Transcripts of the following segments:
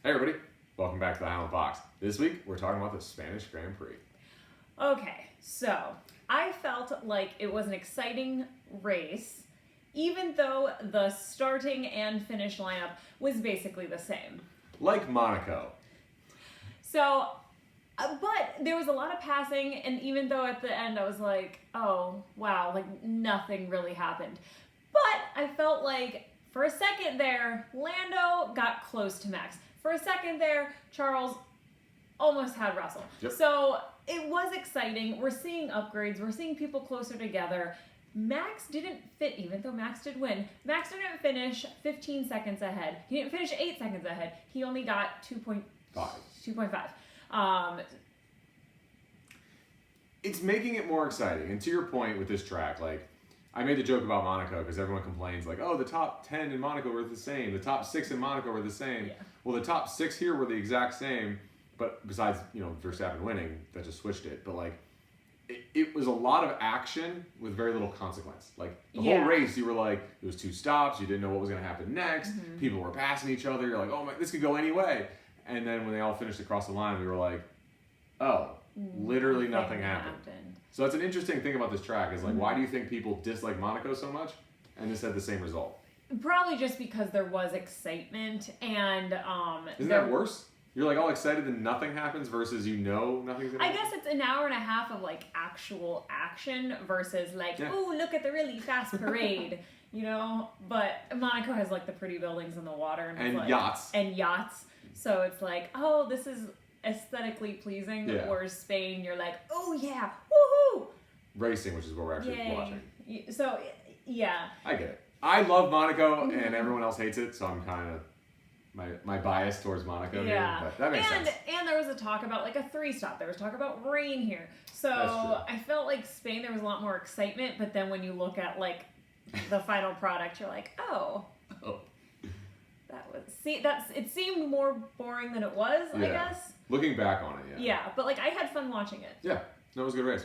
Hey everybody, welcome back to the Highland Box. This week we're talking about the Spanish Grand Prix. Okay, so I felt like it was an exciting race, even though the starting and finish lineup was basically the same. Like Monaco. So, but there was a lot of passing, and even though at the end I was like, oh, wow, like nothing really happened. But I felt like for a second there, Lando got close to Max. For a second there, Charles almost had Russell. Yep. So it was exciting. We're seeing upgrades. We're seeing people closer together. Max didn't fit, even though Max did win. Max didn't finish 15 seconds ahead. He didn't finish 8 seconds ahead. He only got 2.5. It's making it more exciting. And to your point with this track, like, I made the joke about Monaco because everyone complains, like, oh, the top 10 in Monaco were the same. The top 6 in Monaco were the same. Yeah. Well, the top 6 here were the exact same. But besides, Verstappen winning, that just switched it. But, like, it was a lot of action with very little consequence. Like, the whole race, you were like, it was 2 stops. You didn't know what was going to happen next. Mm-hmm. People were passing each other. You're like, oh, my, this could go any way. And then when they all finished across the line, we were like, oh, literally nothing happened. So that's an interesting thing about this track is, like, why do you think people dislike Monaco so much? And this had the same result. Probably just because there was excitement and... Isn't that worse? You're like all excited and nothing happens versus nothing's gonna happen? I guess it's an hour and a half of like actual action versus like, ooh, look at the really fast parade, But Monaco has like the pretty buildings in the water and like, yachts. And yachts. So it's like, oh, this is aesthetically pleasing. Yeah. Whereas Spain, you're like, oh yeah, woohoo! Racing, which is what we're actually watching. So, yeah. I get it. I love Monaco and everyone else hates it, so I'm kind of... My bias towards Monaco here, but that makes sense. And there was a talk about like a 3-stop. There was talk about rain here. So I felt like Spain, there was a lot more excitement, but then when you look at like the final product, you're like, oh. It seemed more boring than it was, I guess. Looking back on it, Yeah, but like I had fun watching it. Yeah, that was a good race.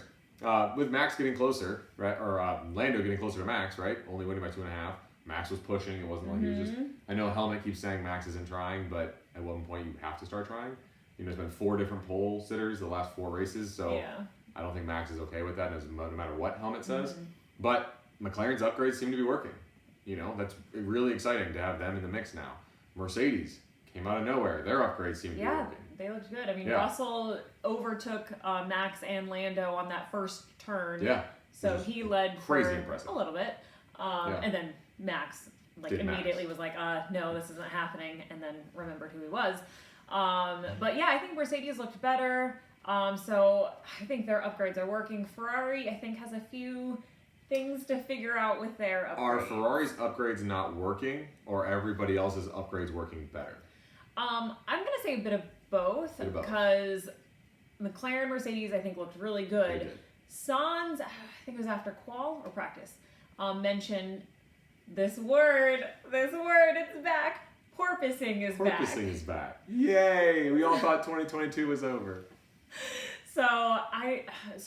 With Max getting closer, right, or Lando getting closer to Max, right, only winning by 2.5. Max was pushing. It wasn't like he was just... I know Helmet keeps saying Max isn't trying, but at one point you have to start trying. There's been 4 different pole sitters the last 4 races, so I don't think Max is okay with that, no matter what Helmet says. But McLaren's upgrades seem to be working. That's really exciting to have them in the mix now. Mercedes came out of nowhere. Their upgrades seem to be working. They looked good. I mean, Russell overtook Max and Lando on that first turn. Yeah. So he led crazy impressive. A little bit. And then Max immediately was like, no, this isn't happening, and then remembered who he was. But yeah, I think Mercedes looked better. So I think their upgrades are working. Ferrari, I think, has a few things to figure out with their upgrades. Are Ferrari's upgrades not working, or everybody else's upgrades working better? I'm going to say a bit of both, because McLaren, Mercedes, I think, looked really good. They did. Sans, I think it was after qual or practice, mentioned this word, it's back. Porpoising is back. Porpoising is back. Yay! We all thought 2022 was over. So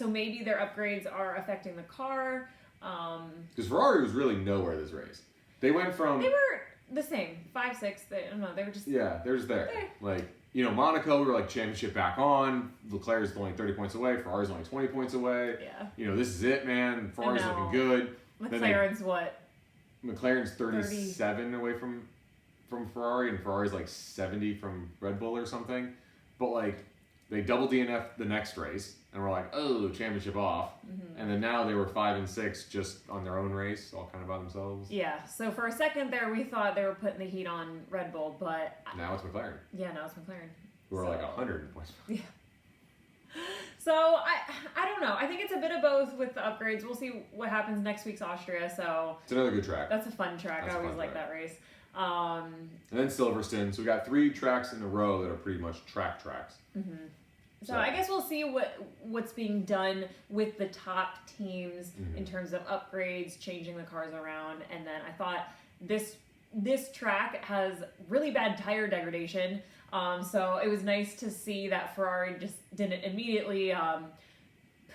maybe their upgrades are affecting the car. Because Ferrari was really nowhere this race. They went from... They were the same, 5, 6. They were just... Yeah, they're just there. Like, Monaco, we were like championship back on. Leclerc's only 30 points away. Ferrari's only 20 points away. Yeah. This is it, man. Ferrari's looking good. McLaren's what? McLaren's 37 away from Ferrari, and Ferrari's like 70 from Red Bull or something. But like, they double DNF the next race, and we're like, oh, championship off. And then now they were 5 and 6 just on their own race, all kind of by themselves. Yeah, so for a second there, we thought they were putting the heat on Red Bull, but... Now it's McLaren. Yeah, now it's McLaren. Who are like 100 points. Yeah. So, I don't know. I think it's a bit of both with the upgrades. We'll see what happens next week's Austria, so... It's another good track. That's a fun track. I always like that race. And then Silverstone. So we got 3 tracks in a row that are pretty much tracks. So I guess we'll see what's being done with the top teams in terms of upgrades, changing the cars around. And then I thought this track has really bad tire degradation. So it was nice to see that Ferrari just didn't immediately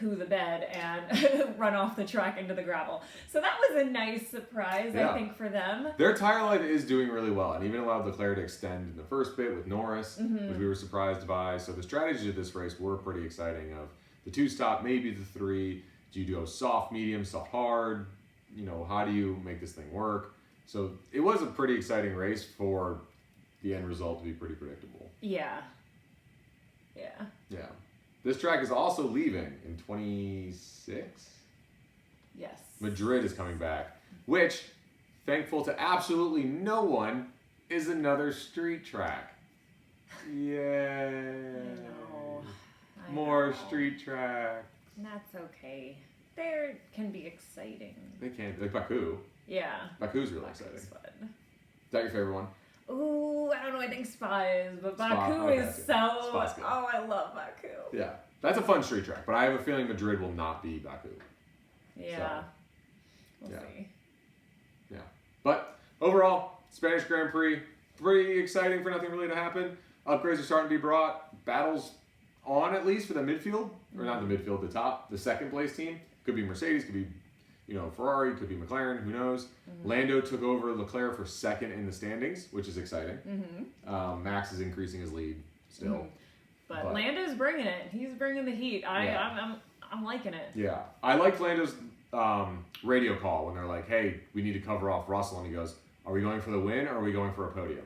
poo the bed and run off the track into the gravel. So that was a nice surprise, I think, for them. Their tire life is doing really well, and even allowed Leclerc to extend in the first bit with Norris, which we were surprised by. So the strategies of this race were pretty exciting. Of the 2-stop, maybe the 3. Do you go soft, medium, soft, hard? You know, how do you make this thing work? So it was a pretty exciting race for the end result to be pretty predictable. Yeah. This track is also leaving in 26. Yes. Madrid is coming back, which, thankful to absolutely no one, is another street track. Yay! I More know. street track. That's okay. They can be exciting. They can, like Baku. Yeah. Baku's really Baku's exciting. Is fun. that your favorite one? Ooh, I don't know. I think Spa is, but Spa, Baku okay, is good. so. Spa's good. Oh, I love Baku. Yeah, that's a fun street track, but I have a feeling Madrid will not be Baku. Yeah. So, We'll see. Yeah. But overall, Spanish Grand Prix, pretty exciting for nothing really to happen. Upgrades are starting to be brought. Battles on, at least, for the midfield. Or not the midfield, the top. The second place team. Could be Mercedes, could be, Ferrari, could be McLaren, who knows. Lando took over Leclerc for second in the standings, which is exciting. Max is increasing his lead still. But Lando's bringing it. He's bringing the heat. I'm liking it. Yeah. I liked Lando's radio call when they're like, hey, we need to cover off Russell. And he goes, are we going for the win or are we going for a podium?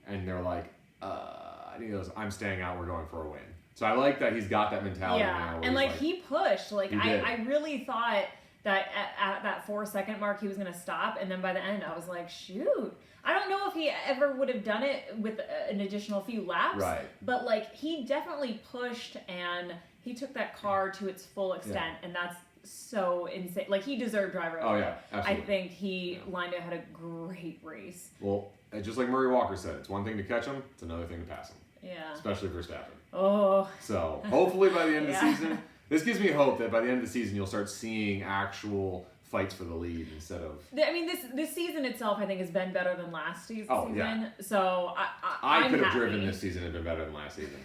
And they're like, and he goes, I'm staying out. We're going for a win. So I like that he's got that mentality now. And like he pushed. Like he did. I really thought that at that 4-second mark he was going to stop. And then by the end I was like, shoot. I don't know if he ever would have done it with an additional few laps. Right. But like he definitely pushed and he took that car to its full extent. And that's so insane. Like he deserved driver of the Oh, day. yeah, absolutely. I think Lando had a great race. Well, just like Murray Walker said, it's one thing to catch him, it's another thing to pass him. Yeah. Especially Verstappen. Oh. So hopefully by the end of the season, this gives me hope that by the end of the season you'll start seeing actual fights for the lead instead of. I mean, this season itself, I think, has been better than last season. Yeah. So I could have happy. driven this season and been better than last season.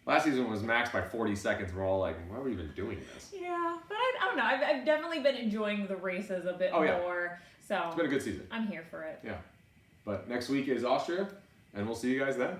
Last season was maxed by 40 seconds. We're all like, why are we even doing this? Yeah, but I don't know. I've definitely been enjoying the races a bit more. So It's been a good season. I'm here for it. Yeah. But next week is Austria, and we'll see you guys then.